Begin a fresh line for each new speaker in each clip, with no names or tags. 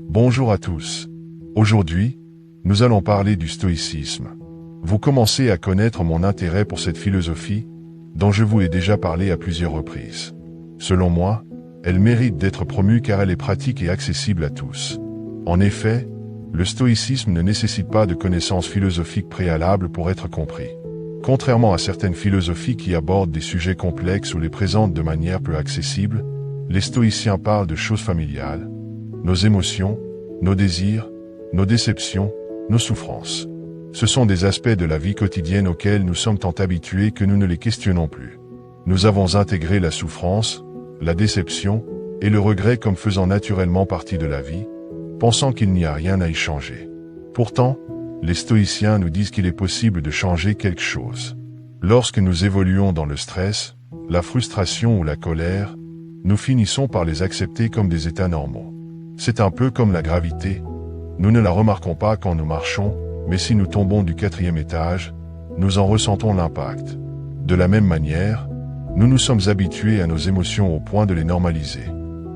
Bonjour à tous. Aujourd'hui, nous allons parler du stoïcisme. Vous commencez à connaître mon intérêt pour cette philosophie, dont je vous ai déjà parlé à plusieurs reprises. Selon moi, elle mérite d'être promue car elle est pratique et accessible à tous. En effet, le stoïcisme ne nécessite pas de connaissances philosophiques préalables pour être compris. Contrairement à certaines philosophies qui abordent des sujets complexes ou les présentent de manière peu accessible, les stoïciens parlent de choses familiales, nos émotions, nos désirs, nos déceptions, nos souffrances. Ce sont des aspects de la vie quotidienne auxquels nous sommes tant habitués que nous ne les questionnons plus. Nous avons intégré la souffrance, la déception et le regret comme faisant naturellement partie de la vie, pensant qu'il n'y a rien à y changer. Pourtant, les stoïciens nous disent qu'il est possible de changer quelque chose. Lorsque nous évoluons dans le stress, la frustration ou la colère, nous finissons par les accepter comme des états normaux. C'est un peu comme la gravité. Nous ne la remarquons pas quand nous marchons, mais si nous tombons du 4e étage, nous en ressentons l'impact. De la même manière, nous nous sommes habitués à nos émotions au point de les normaliser.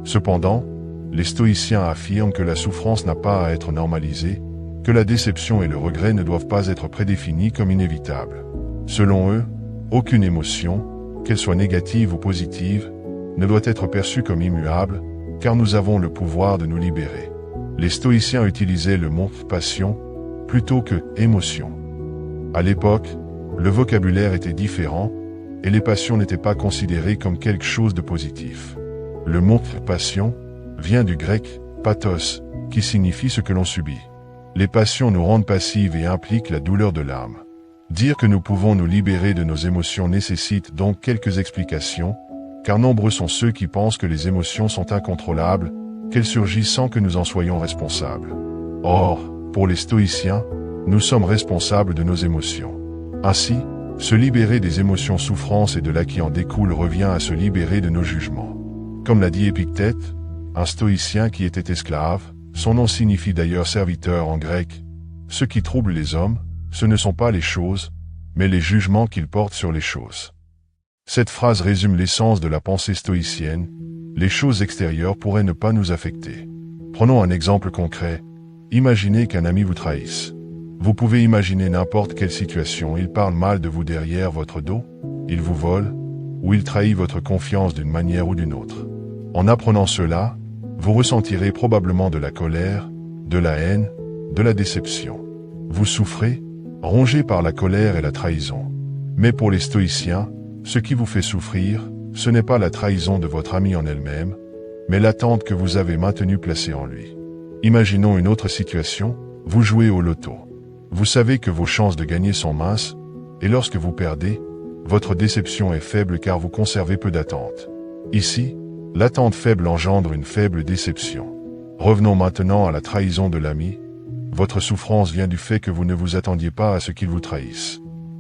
Cependant, les stoïciens affirment que la souffrance n'a pas à être normalisée, que la déception et le regret ne doivent pas être prédéfinis comme inévitables. Selon eux, aucune émotion, qu'elle soit négative ou positive, ne doit être perçue comme immuable, car nous avons le pouvoir de nous libérer. Les stoïciens utilisaient le mot « passion » plutôt que « émotion ». À l'époque, le vocabulaire était différent, et les passions n'étaient pas considérées comme quelque chose de positif. Le mot « passion » vient du grec « pathos », qui signifie ce que l'on subit. Les passions nous rendent passives et impliquent la douleur de l'âme. Dire que nous pouvons nous libérer de nos émotions nécessite donc quelques explications, car nombreux sont ceux qui pensent que les émotions sont incontrôlables, qu'elles surgissent sans que nous en soyons responsables. Or, pour les stoïciens, nous sommes responsables de nos émotions. Ainsi, se libérer des émotions souffrances et de la qui en découle revient à se libérer de nos jugements. Comme l'a dit Épictète, un stoïcien qui était esclave, son nom signifie d'ailleurs serviteur en grec. Ce qui trouble les hommes, ce ne sont pas les choses, mais les jugements qu'ils portent sur les choses. Cette phrase résume l'essence de la pensée stoïcienne. Les choses extérieures pourraient ne pas nous affecter. Prenons un exemple concret. Imaginez qu'un ami vous trahisse. Vous pouvez imaginer n'importe quelle situation. Il parle mal de vous derrière votre dos, il vous vole, ou il trahit votre confiance d'une manière ou d'une autre. En apprenant cela, vous ressentirez probablement de la colère, de la haine, de la déception. Vous souffrez, rongé par la colère et la trahison. Mais pour les stoïciens, ce qui vous fait souffrir, ce n'est pas la trahison de votre ami en elle-même, mais l'attente que vous avez maintenue placée en lui. Imaginons une autre situation, vous jouez au loto. Vous savez que vos chances de gagner sont minces, et lorsque vous perdez, votre déception est faible car vous conservez peu d'attente. Ici, l'attente faible engendre une faible déception. Revenons maintenant à la trahison de l'ami. Votre souffrance vient du fait que vous ne vous attendiez pas à ce qu'il vous trahisse.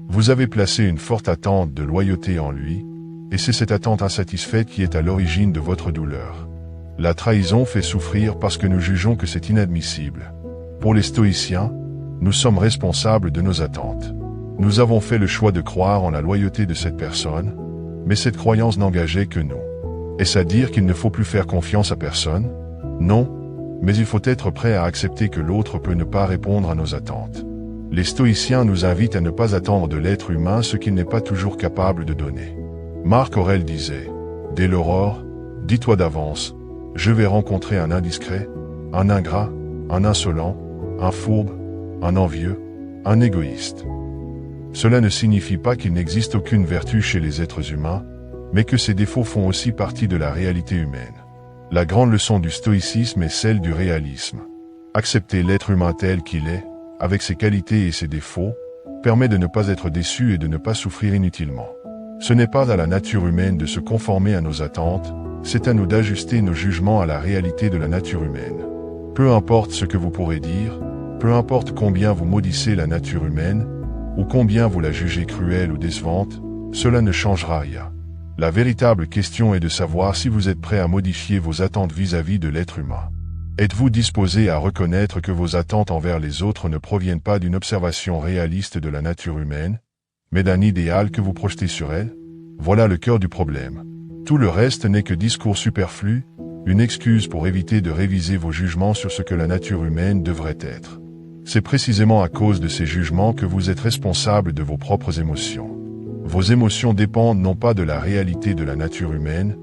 Vous avez placé une forte attente de loyauté en lui, et c'est cette attente insatisfaite qui est à l'origine de votre douleur. La trahison fait souffrir parce que nous jugeons que c'est inadmissible. Pour les stoïciens, nous sommes responsables de nos attentes. Nous avons fait le choix de croire en la loyauté de cette personne, mais cette croyance n'engageait que nous. Est-ce à dire qu'il ne faut plus faire confiance à personne? Non, mais il faut être prêt à accepter que l'autre peut ne pas répondre à nos attentes. Les stoïciens nous invitent à ne pas attendre de l'être humain ce qu'il n'est pas toujours capable de donner. Marc Aurèle disait, « Dès l'aurore, dis-toi d'avance, je vais rencontrer un indiscret, un ingrat, un insolent, un fourbe, un envieux, un égoïste. » Cela ne signifie pas qu'il n'existe aucune vertu chez les êtres humains, mais que ces défauts font aussi partie de la réalité humaine. La grande leçon du stoïcisme est celle du réalisme. Accepter l'être humain tel qu'il est, avec ses qualités et ses défauts, permet de ne pas être déçu et de ne pas souffrir inutilement. Ce n'est pas à la nature humaine de se conformer à nos attentes, c'est à nous d'ajuster nos jugements à la réalité de la nature humaine. Peu importe ce que vous pourrez dire, peu importe combien vous maudissez la nature humaine, ou combien vous la jugez cruelle ou décevante, cela ne changera rien. La véritable question est de savoir si vous êtes prêt à modifier vos attentes vis-à-vis de l'être humain. Êtes-vous disposé à reconnaître que vos attentes envers les autres ne proviennent pas d'une observation réaliste de la nature humaine, mais d'un idéal que vous projetez sur elle? Voilà le cœur du problème. Tout le reste n'est que discours superflu, une excuse pour éviter de réviser vos jugements sur ce que la nature humaine devrait être. C'est précisément à cause de ces jugements que vous êtes responsable de vos propres émotions. Vos émotions dépendent non pas de la réalité de la nature humaine,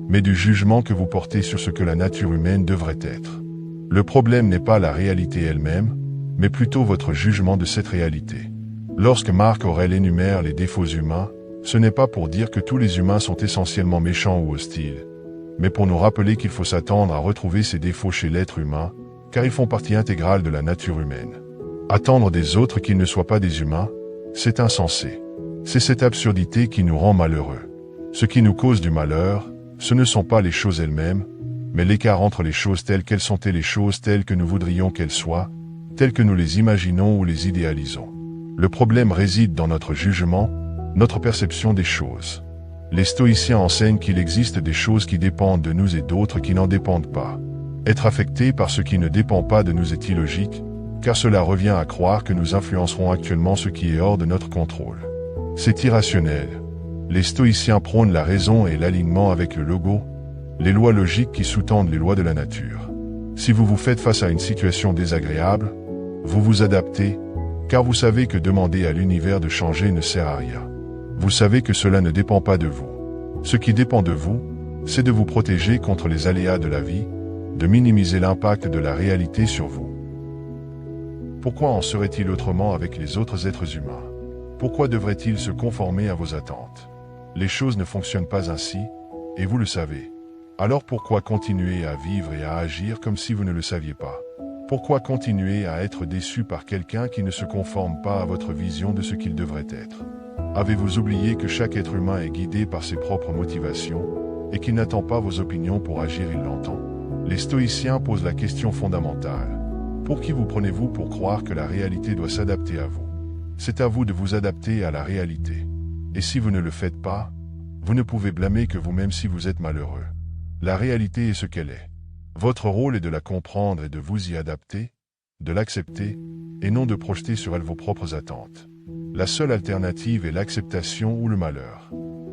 mais du jugement que vous portez sur ce que la nature humaine devrait être. Le problème n'est pas la réalité elle-même, mais plutôt votre jugement de cette réalité. Lorsque Marc Aurèle énumère les défauts humains, ce n'est pas pour dire que tous les humains sont essentiellement méchants ou hostiles, mais pour nous rappeler qu'il faut s'attendre à retrouver ces défauts chez l'être humain, car ils font partie intégrale de la nature humaine. Attendre des autres qu'ils ne soient pas des humains, c'est insensé. C'est cette absurdité qui nous rend malheureux. Ce qui nous cause du malheur, ce ne sont pas les choses elles-mêmes, mais l'écart entre les choses telles qu'elles sont et les choses telles que nous voudrions qu'elles soient, telles que nous les imaginons ou les idéalisons. Le problème réside dans notre jugement, notre perception des choses. Les stoïciens enseignent qu'il existe des choses qui dépendent de nous et d'autres qui n'en dépendent pas. Être affecté par ce qui ne dépend pas de nous est illogique, car cela revient à croire que nous influencerons actuellement ce qui est hors de notre contrôle. C'est irrationnel. Les stoïciens prônent la raison et l'alignement avec le logo, les lois logiques qui sous-tendent les lois de la nature. Si vous vous faites face à une situation désagréable, vous vous adaptez, car vous savez que demander à l'univers de changer ne sert à rien. Vous savez que cela ne dépend pas de vous. Ce qui dépend de vous, c'est de vous protéger contre les aléas de la vie, de minimiser l'impact de la réalité sur vous. Pourquoi en serait-il autrement avec les autres êtres humains? Pourquoi devraient-ils se conformer à vos attentes? Les choses ne fonctionnent pas ainsi, et vous le savez. Alors pourquoi continuer à vivre et à agir comme si vous ne le saviez pas? Pourquoi continuer à être déçu par quelqu'un qui ne se conforme pas à votre vision de ce qu'il devrait être? Avez-vous oublié que chaque être humain est guidé par ses propres motivations, et qu'il n'attend pas vos opinions pour agir, il l'entend? Les stoïciens posent la question fondamentale. Pour qui vous prenez-vous pour croire que la réalité doit s'adapter à vous? C'est à vous de vous adapter à la réalité. Et si vous ne le faites pas, vous ne pouvez blâmer que vous-même si vous êtes malheureux. La réalité est ce qu'elle est. Votre rôle est de la comprendre et de vous y adapter, de l'accepter, et non de projeter sur elle vos propres attentes. La seule alternative est l'acceptation ou le malheur.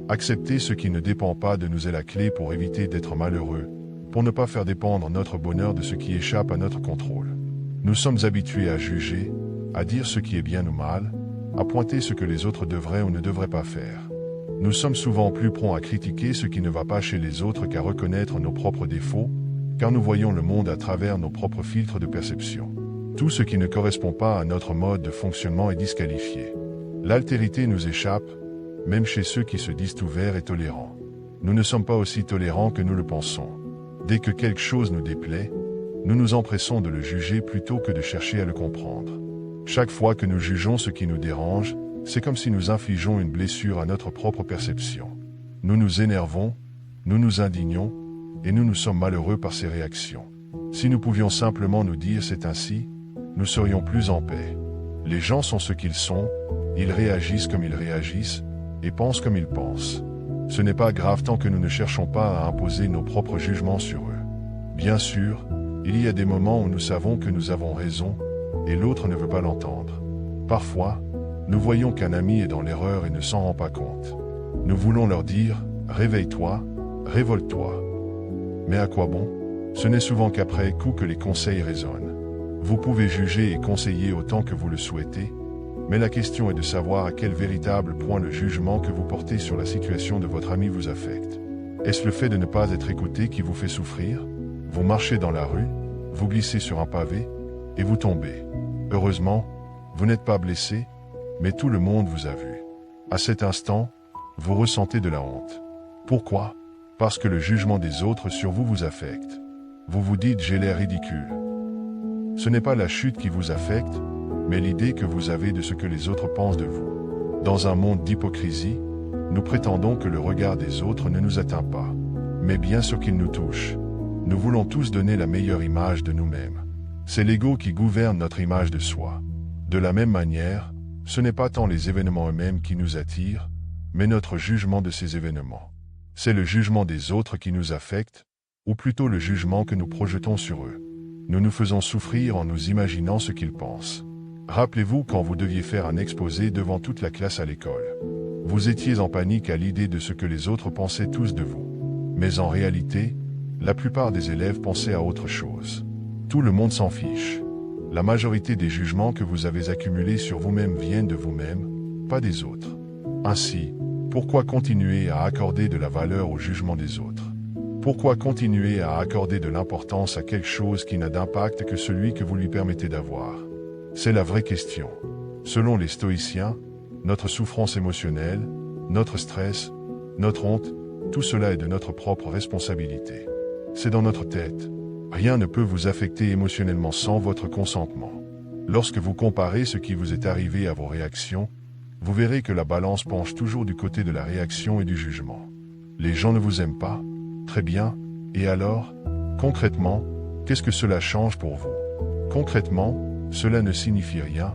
Accepter ce qui ne dépend pas de nous est la clé pour éviter d'être malheureux, pour ne pas faire dépendre notre bonheur de ce qui échappe à notre contrôle. Nous sommes habitués à juger, à dire ce qui est bien ou mal, à pointer ce que les autres devraient ou ne devraient pas faire. Nous sommes souvent plus prompts à critiquer ce qui ne va pas chez les autres qu'à reconnaître nos propres défauts, car nous voyons le monde à travers nos propres filtres de perception. Tout ce qui ne correspond pas à notre mode de fonctionnement est disqualifié. L'altérité nous échappe, même chez ceux qui se disent ouverts et tolérants. Nous ne sommes pas aussi tolérants que nous le pensons. Dès que quelque chose nous déplaît, nous nous empressons de le juger plutôt que de chercher à le comprendre. Chaque fois que nous jugeons ce qui nous dérange, c'est comme si nous infligeons une blessure à notre propre perception. Nous nous énervons, nous nous indignons, et nous nous sommes malheureux par ces réactions. Si nous pouvions simplement nous dire c'est ainsi, nous serions plus en paix. Les gens sont ce qu'ils sont, ils réagissent comme ils réagissent, et pensent comme ils pensent. Ce n'est pas grave tant que nous ne cherchons pas à imposer nos propres jugements sur eux. Bien sûr, il y a des moments où nous savons que nous avons raison, et l'autre ne veut pas l'entendre. Parfois, nous voyons qu'un ami est dans l'erreur et ne s'en rend pas compte. Nous voulons leur dire « Réveille-toi, révolte-toi ». Mais à quoi bon? Ce n'est souvent qu'après coup que les conseils résonnent. Vous pouvez juger et conseiller autant que vous le souhaitez, mais la question est de savoir à quel véritable point le jugement que vous portez sur la situation de votre ami vous affecte. Est-ce le fait de ne pas être écouté qui vous fait souffrir? Vous marchez dans la rue, vous glissez sur un pavé, et vous tombez. Heureusement, vous n'êtes pas blessé, mais tout le monde vous a vu. À cet instant, vous ressentez de la honte. Pourquoi? Parce que le jugement des autres sur vous vous affecte. Vous vous dites « j'ai l'air ridicule ». Ce n'est pas la chute qui vous affecte, mais l'idée que vous avez de ce que les autres pensent de vous. Dans un monde d'hypocrisie, nous prétendons que le regard des autres ne nous atteint pas, mais bien sûr qu'il nous touche. Nous voulons tous donner la meilleure image de nous-mêmes. C'est l'ego qui gouverne notre image de soi. De la même manière, ce n'est pas tant les événements eux-mêmes qui nous attirent, mais notre jugement de ces événements. C'est le jugement des autres qui nous affecte, ou plutôt le jugement que nous projetons sur eux. Nous nous faisons souffrir en nous imaginant ce qu'ils pensent. Rappelez-vous quand vous deviez faire un exposé devant toute la classe à l'école. Vous étiez en panique à l'idée de ce que les autres pensaient tous de vous. Mais en réalité, La plupart des élèves pensaient à autre chose. Tout le monde s'en fiche. La majorité des jugements que vous avez accumulés sur vous-même viennent de vous-même, pas des autres. Ainsi, pourquoi continuer à accorder de la valeur au jugement des autres? Pourquoi continuer à accorder de l'importance à quelque chose qui n'a d'impact que celui que vous lui permettez d'avoir? C'est la vraie question. Selon les stoïciens, notre souffrance émotionnelle, notre stress, notre honte, tout cela est de notre propre responsabilité. C'est dans notre tête. Rien ne peut vous affecter émotionnellement sans votre consentement. Lorsque vous comparez ce qui vous est arrivé à vos réactions, vous verrez que la balance penche toujours du côté de la réaction et du jugement. Les gens ne vous aiment pas? Très bien. Et alors, concrètement, qu'est-ce que cela change pour vous? Concrètement, cela ne signifie rien,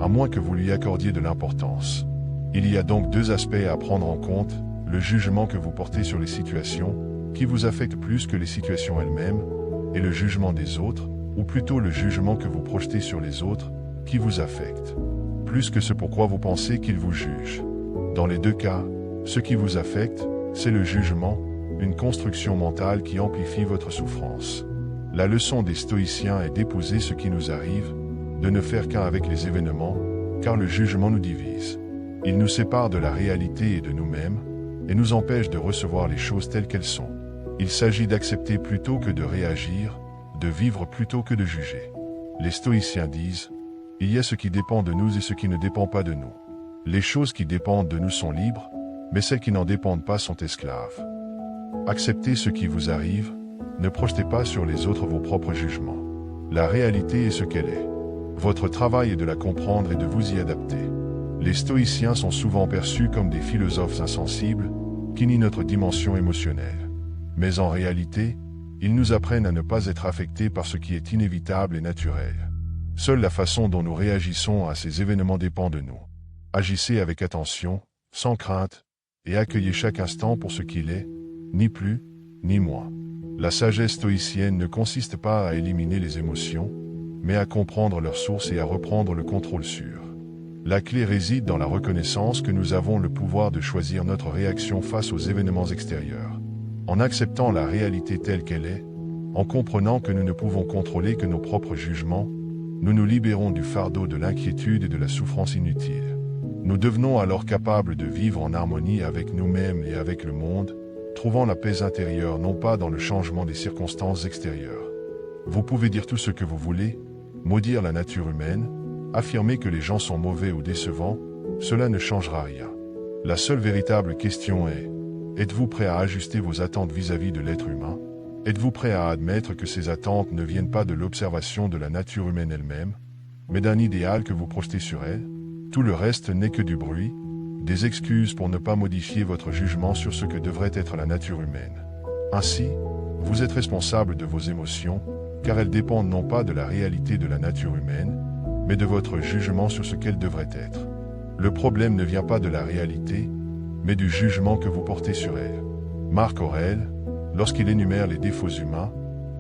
à moins que vous lui accordiez de l'importance. Il y a donc deux aspects à prendre en compte, le jugement que vous portez sur les situations, qui vous affectent plus que les situations elles-mêmes, et le jugement des autres, ou plutôt le jugement que vous projetez sur les autres, qui vous affecte. Plus que ce pourquoi vous pensez qu'ils vous jugent. Dans les deux cas, ce qui vous affecte, c'est le jugement, une construction mentale qui amplifie votre souffrance. La leçon des stoïciens est d'épouser ce qui nous arrive, de ne faire qu'un avec les événements, car le jugement nous divise. Il nous sépare de la réalité et de nous-mêmes, et nous empêche de recevoir les choses telles qu'elles sont. Il s'agit d'accepter plutôt que de réagir, de vivre plutôt que de juger. Les stoïciens disent, il y a ce qui dépend de nous et ce qui ne dépend pas de nous. Les choses qui dépendent de nous sont libres, mais celles qui n'en dépendent pas sont esclaves. Acceptez ce qui vous arrive, ne projetez pas sur les autres vos propres jugements. La réalité est ce qu'elle est. Votre travail est de la comprendre et de vous y adapter. Les stoïciens sont souvent perçus comme des philosophes insensibles, qui nient notre dimension émotionnelle. Mais en réalité, ils nous apprennent à ne pas être affectés par ce qui est inévitable et naturel. Seule la façon dont nous réagissons à ces événements dépend de nous. Agissez avec attention, sans crainte, et accueillez chaque instant pour ce qu'il est, ni plus, ni moins. La sagesse stoïcienne ne consiste pas à éliminer les émotions, mais à comprendre leurs sources et à reprendre le contrôle sur. La clé réside dans la reconnaissance que nous avons le pouvoir de choisir notre réaction face aux événements extérieurs. En acceptant la réalité telle qu'elle est, en comprenant que nous ne pouvons contrôler que nos propres jugements, nous nous libérons du fardeau de l'inquiétude et de la souffrance inutile. Nous devenons alors capables de vivre en harmonie avec nous-mêmes et avec le monde, trouvant la paix intérieure non pas dans le changement des circonstances extérieures. Vous pouvez dire tout ce que vous voulez, maudire la nature humaine, affirmer que les gens sont mauvais ou décevants, cela ne changera rien. La seule véritable question est, êtes-vous prêt à ajuster vos attentes vis-à-vis de l'être humain? Êtes-vous prêt à admettre que ces attentes ne viennent pas de l'observation de la nature humaine elle-même, mais d'un idéal que vous projetez sur elle? Tout le reste n'est que du bruit, des excuses pour ne pas modifier votre jugement sur ce que devrait être la nature humaine. Ainsi, vous êtes responsable de vos émotions, car elles dépendent non pas de la réalité de la nature humaine, mais de votre jugement sur ce qu'elle devrait être. Le problème ne vient pas de la réalité, mais du jugement que vous portez sur elle. Marc Aurèle, lorsqu'il énumère les défauts humains,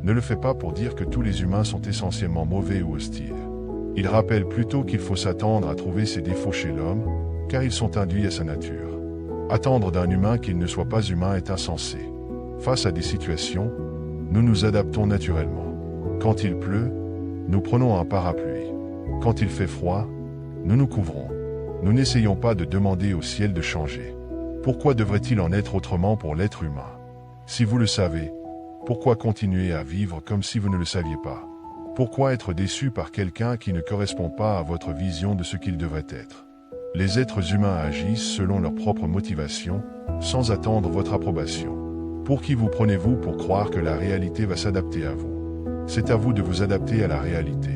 ne le fait pas pour dire que tous les humains sont essentiellement mauvais ou hostiles. Il rappelle plutôt qu'il faut s'attendre à trouver ces défauts chez l'homme, car ils sont induits à sa nature. Attendre d'un humain qu'il ne soit pas humain est insensé. Face à des situations, nous nous adaptons naturellement. Quand il pleut, nous prenons un parapluie. Quand il fait froid, nous nous couvrons. Nous n'essayons pas de demander au ciel de changer. Pourquoi devrait-il en être autrement pour l'être humain? Si vous le savez, pourquoi continuer à vivre comme si vous ne le saviez pas? Pourquoi être déçu par quelqu'un qui ne correspond pas à votre vision de ce qu'il devrait être? Les êtres humains agissent selon leur propre motivation, sans attendre votre approbation. Pour qui vous prenez-vous pour croire que la réalité va s'adapter à vous? C'est à vous de vous adapter à la réalité.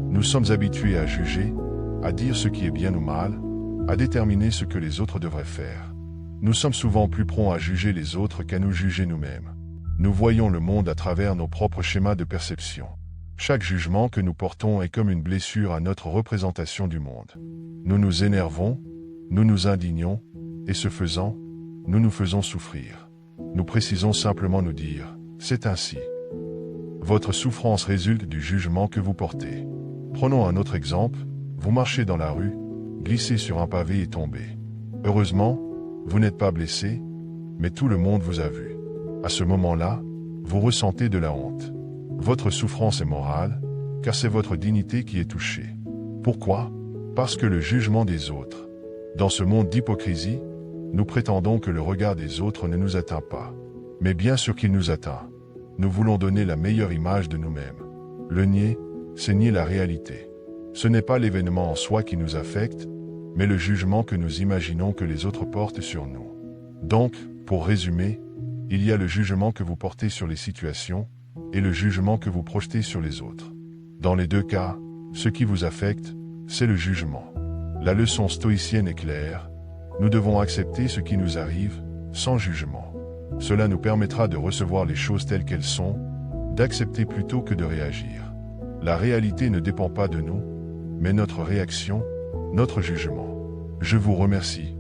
Nous sommes habitués à juger, à dire ce qui est bien ou mal, à déterminer ce que les autres devraient faire. Nous sommes souvent plus prompts à juger les autres qu'à nous juger nous-mêmes. Nous voyons le monde à travers nos propres schémas de perception. Chaque jugement que nous portons est comme une blessure à notre représentation du monde. Nous nous énervons, nous nous indignons, et ce faisant, nous nous faisons souffrir. Nous précisons simplement nous dire, c'est ainsi. Votre souffrance résulte du jugement que vous portez. Prenons un autre exemple, vous marchez dans la rue, glissez sur un pavé et tombez. Heureusement, vous n'êtes pas blessé, mais tout le monde vous a vu. À ce moment-là, Vous ressentez de la honte. Votre souffrance est morale, car c'est votre dignité qui est touchée. Pourquoi? Parce que le jugement des autres. Dans ce monde d'hypocrisie, nous prétendons que le regard des autres ne nous atteint pas. Mais bien sûr qu'il nous atteint. Nous voulons donner la meilleure image de nous-mêmes. Le nier, c'est nier la réalité. Ce n'est pas l'événement en soi qui nous affecte, mais le jugement que nous imaginons que les autres portent sur nous. Donc, pour résumer, il y a le jugement que vous portez sur les situations et le jugement que vous projetez sur les autres. Dans les deux cas, ce qui vous affecte, c'est le jugement. La leçon stoïcienne est claire. Nous devons accepter ce qui nous arrive, sans jugement. Cela nous permettra de recevoir les choses telles qu'elles sont, d'accepter plutôt que de réagir. La réalité ne dépend pas de nous, mais notre réaction, notre jugement. Je vous remercie.